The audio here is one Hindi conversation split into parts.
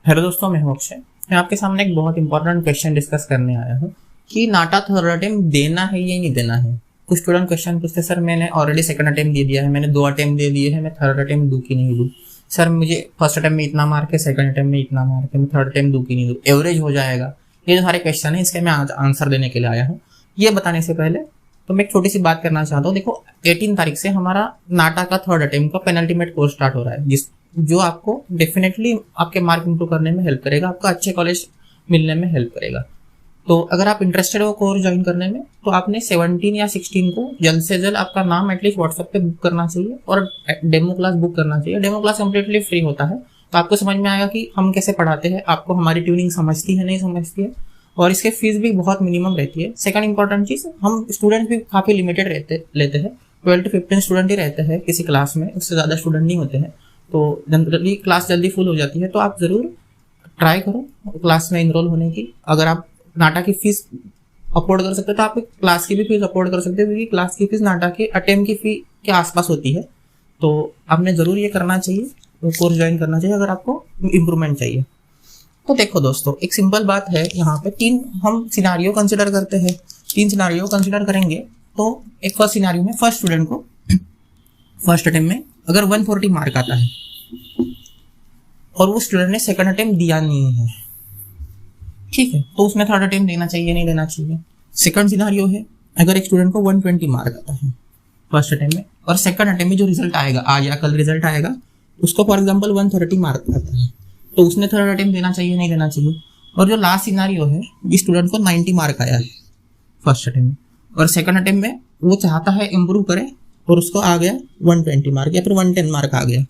हेलो दोस्तों, मैं हूं अक्षय। मैं आपके सामने एक बहुत इंपॉर्टेंट क्वेश्चन डिस्कस करने आया हूं कि नाटा थर्ड अटेम्प्ट देना है या नहीं देना है। कुछ स्टूडेंट क्वेश्चन पूछते, सर मैंने ऑलरेडी सेकंड अटेम्प्ट दे दिया है, मैंने 2 अटेम्प्ट दे दिए हैं, मैं थर्ड अटेम्प्ट दूं कि नहीं दूं। सर मुझे फर्स्ट अटेम्प्ट में इतना मार्क है, सेकंड अटेम्प्ट में इतना मार्क है, मैं थर्ड अटेम्प्ट दूं कि नहीं दूं, एवरेज हो जाएगा। ये जो सारे क्वेश्चन है इसके मैं आज आंसर देने के लिए आया हूँ। ये बताने से पहले तो मैं एक छोटी सी बात करना चाहता हूँ। देखो 18 तारीख से हमारा नाटा का थर्ड अटेम्प्ट का पेनल्टीमेट कोर्स स्टार्ट हो रहा है, जो आपको डेफिनेटली आपके मार्क इंप्रूव करने में हेल्प करेगा, आपका अच्छे कॉलेज मिलने में हेल्प करेगा। तो अगर आप इंटरेस्टेड हो कोर्स ज्वाइन करने में तो आपने 17 या 16 को जल्द से जल्द आपका नाम एटलीस्ट व्हाट्सएप पे बुक करना चाहिए और डेमो क्लास बुक करना चाहिए। डेमो क्लास कम्प्लीटली फ्री होता है, तो आपको समझ में आएगा कि हम कैसे पढ़ाते हैं, आपको हमारी ट्यूनिंग समझती है नहीं समझती है, और इसके फीस भी बहुत मिनिमम रहती है। सेकंड इंपॉर्टेंट चीज, हम स्टूडेंट भी काफी लिमिटेड लेते हैं, 12 to 15 स्टूडेंट ही रहते हैं किसी क्लास में, उससे ज्यादा स्टूडेंट नहीं होते हैं। तो जनरली क्लास जल्दी फुल हो जाती है, तो आप जरूर ट्राई करो क्लास में इनरोल होने की। अगर आप नाटा की फीस अफोर्ड कर सकते हो तो आप क्लास की भी फीस अफोर्ड कर सकते हो, क्योंकि क्लास की फीस नाटा के अटेम्प्ट की फी के आसपास होती है। तो आपने जरूर ये करना चाहिए, तो कोर्स ज्वाइन करना चाहिए अगर आपको इम्प्रूवमेंट चाहिए। तो देखो दोस्तों, एक सिंपल बात है, यहाँ पे 3 हम सिनारियो कंसिडर करते हैं। 3 सिनारियो कंसिडर करेंगे। तो एक फर्स्ट सिनारियो में फर्स्ट स्टूडेंट को फर्स्ट अटेम्प्ट में अगर 140 मार्क आता है और वो स्टूडेंट ने सेकंड अटेम्प्ट दिया नहीं है, ठीक है, तो उसमें थर्ड अटेम्प्ट देना चाहिए नहीं देना चाहिए। सेकंड सिनारियो है, अगर एक स्टूडेंट को 120 मार्क आता है फर्स्ट अटेम्प्ट में और सेकंड अटेम्प्ट में जो रिजल्ट आएगा, आज या कल रिजल्ट आएगा, उसको फॉर एग्जाम्पल 130 मार्क आता है, तो उसने थर्ड अटेम्प्ट देना चाहिए नहीं देना चाहिए। और जो लास्ट सिनारियो है, जिस स्टूडेंट को 90 मार्क आया है फर्स्ट अटेम्प्ट में और सेकंड अटेम्प्ट में वो चाहता है इम्प्रूव करे और उसको आ गया 120 मार्क या फिर 110 मार्क आ गया,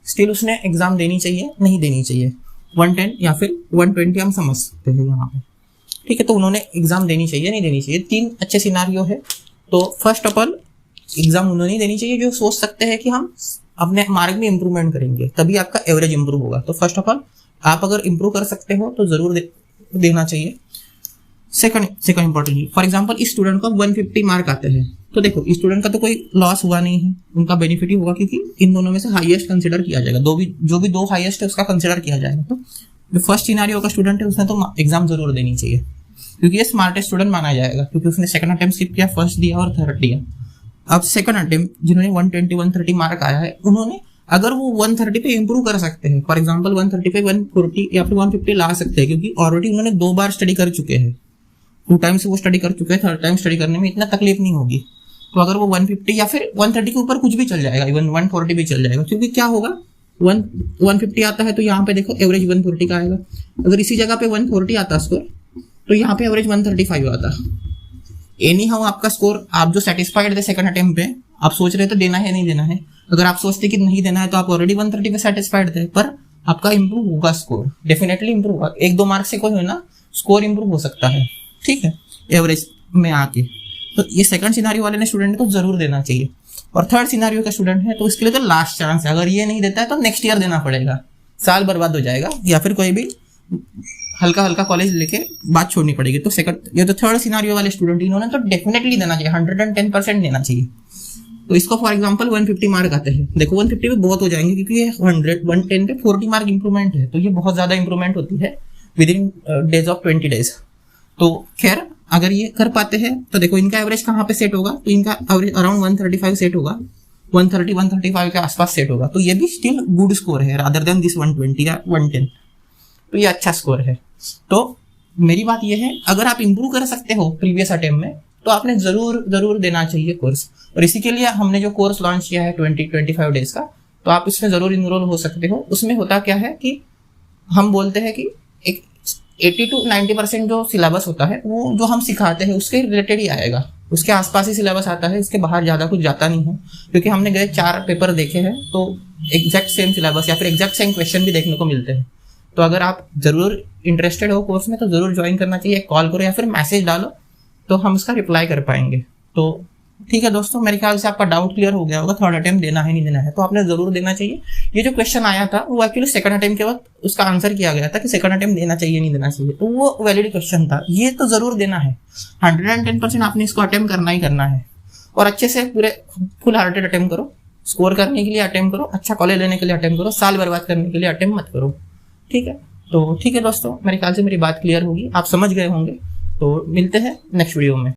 स्टिल उसने एग्जाम देनी चाहिए नहीं देनी चाहिए। 110 या फिर 120 हम समझ सकते हैं यहाँ पे, ठीक है। तो उन्होंने एग्जाम देनी चाहिए नहीं देनी चाहिए। 3 अच्छे सिनारियो है। तो फर्स्ट ऑफ ऑल एग्जाम उन्होंने नहीं देनी चाहिए जो सोच सकते हैं कि हम अपने मार्क में इंप्रूवमेंट करेंगे, तभी आपका एवरेज इंप्रूव होगा। तो फर्स्ट ऑफ ऑल आप अगर इंप्रूव कर सकते हो तो जरूर देना चाहिए। सेकंड इंपॉर्टेंट, फॉर एग्जांपल इस स्टूडेंट को 150 मार्क आते हैं, तो देखो इस स्टूडेंट का तो कोई लॉस हुआ नहीं है, उनका बेनिफिट ही होगा, क्योंकि इन दोनों में से हाईएस्ट कंसीडर किया जाएगा। जो भी 2 हाईएस्ट है उसका कंसीडर किया जाएगा। तो जो फर्स्ट सिनेरियो का स्टूडेंट है उसने तो एग्जाम जरूर देनी चाहिए, क्योंकि ये स्मार्टेस्ट स्टूडेंट माना जाएगा, क्योंकि उसने सेकंड अटेम्प्ट स्किप किया, फर्स्ट दिया और थर्ड दिया। अब सेकंड अटेम्प्ट जिन्होंने 120 130 मार्क आया है, उन्होंने अगर वो 130 पे इंप्रूव कर सकते हैं, फॉर एग्जांपल 130 पे 140 या फिर 150 ला सकते हैं, क्योंकि ऑलरेडी उन्होंने 2 बार स्टडी कर चुके हैं, 2 टाइम्स वो स्टडी कर चुके हैं, थर्ड टाइम स्टडी करने में इतना तकलीफ नहीं होगी। तो अगर वो 150 या फिर 130 के ऊपर कुछ भी चल जाएगा, इवन 140 भी चल जाएगा, क्योंकि क्या होगा 150 आता है तो यहाँ पे देखो एवरेज 140 का आएगा। अगर इसी जगह पे 140 आता स्कोर तो यहाँ पे एवरेज 135 आता। एनी हाउ आपका स्कोर, आप जो सेटिस्फाइड थे सेकंड अटेम्प्ट पे, आप सोच रहे थे देना है नहीं देना है, अगर आप सोचते कि नहीं देना है तो आप ऑलरेडी 130 पे सेटिस्फाइड थे, पर आपका इंप्रूव होगा स्कोर, डेफिनेटली इंप्रूव होगा। 1-2 मार्क से कोई है ना स्कोर इंप्रूव हो सकता है, ठीक है, एवरेज में आके। तो ये सेकंड सिनारियो वाले ने स्टूडेंट को जरूर देना चाहिए। और थर्ड सिनारियो का स्टूडेंट है तो इसके लिए तो लास्ट चांस है, अगर ये नहीं देता है तो नेक्स्ट ईयर देना पड़ेगा, साल बर्बाद हो जाएगा, या फिर कोई भी हल्का कॉलेज लेके बात छोड़नी पड़ेगी। तो ये तो थर्ड सिनारियो वाले स्टूडेंट इन्होंने तो डेफिनेटली देना चाहिए, 110% देना चाहिए। तो इसको फॉर एग्जांपल 150 मार्क आते हैं, देखो 150 पे बहुत हो जाएंगे, क्योंकि ये 110 पे 40 मार्क इंप्रूवमेंट है, तो ये बहुत ज्यादा इंप्रूवमेंट होती है with in days of 20 days. तो खैर अगर ये कर पाते हैं तो देखो इनका एवरेज कहाँ पे सेट होगा, तो इनका एवरेज अराउंड 135 सेट होगा, 135 के आसपास सेट होगा। तो ये भी स्टिल गुड स्कोर है रादर देन दिस 120 या 110, तो ये अच्छा स्कोर है। तो मेरी बात ये है, अगर आप इंप्रूव कर सकते हो प्रीवियस अटेम्प्ट में तो आपने जरूर देना चाहिए कोर्स। और इसी के लिए हमने जो कोर्स लॉन्च किया है 20-25 डेज का, तो आप इसमें जरूर इनरोल हो सकते हो। उसमें होता क्या है कि हम बोलते हैं कि एक 80 to 90% जो सिलेबस होता है वो जो हम सिखाते हैं उसके रिलेटेड ही आएगा, उसके आसपास ही सिलेबस आता है, इसके बाहर ज़्यादा कुछ जाता नहीं है। क्योंकि हमने गए 4 पेपर देखे हैं तो एग्जैक्ट सेम सिलेबस या फिर एग्जैक्ट सेम क्वेश्चन भी देखने को मिलते हैं। तो अगर आप जरूर इंटरेस्टेड हो कोर्स में तो जरूर ज्वाइन करना चाहिए। कॉल करो या फिर मैसेज डालो तो हम उसका रिप्लाई कर पाएंगे। तो ठीक है दोस्तों, मेरे ख्याल से आपका डाउट क्लियर हो गया होगा, थर्ड अटेम्प्ट देना है नहीं देना है, तो आपने जरूर देना चाहिए। ये जो क्वेश्चन आया था वो एक्चुअली सेकंड अटेम्प्ट के वक्त उसका आंसर किया गया था कि सेकंड अटेम्प्ट देना चाहिए नहीं देना चाहिए, तो वो वैलिड क्वेश्चन था। ये तो जरूर देना है, 110% आपने इसको अटेम्प्ट करना ही करना है, और अच्छे से पूरे फुल हार्टेड अटेम्प्ट करो। स्कोर करने के लिए अटेम्प्ट करो, अच्छा कॉलेज लेने के लिए अटेम्प्ट करो, साल बर्बाद करने के लिए अटेम्प्ट मत करो, ठीक है। तो ठीक है दोस्तों, मेरे ख्याल से मेरी बात क्लियर होगी, आप समझ गए होंगे। तो मिलते हैं नेक्स्ट वीडियो में।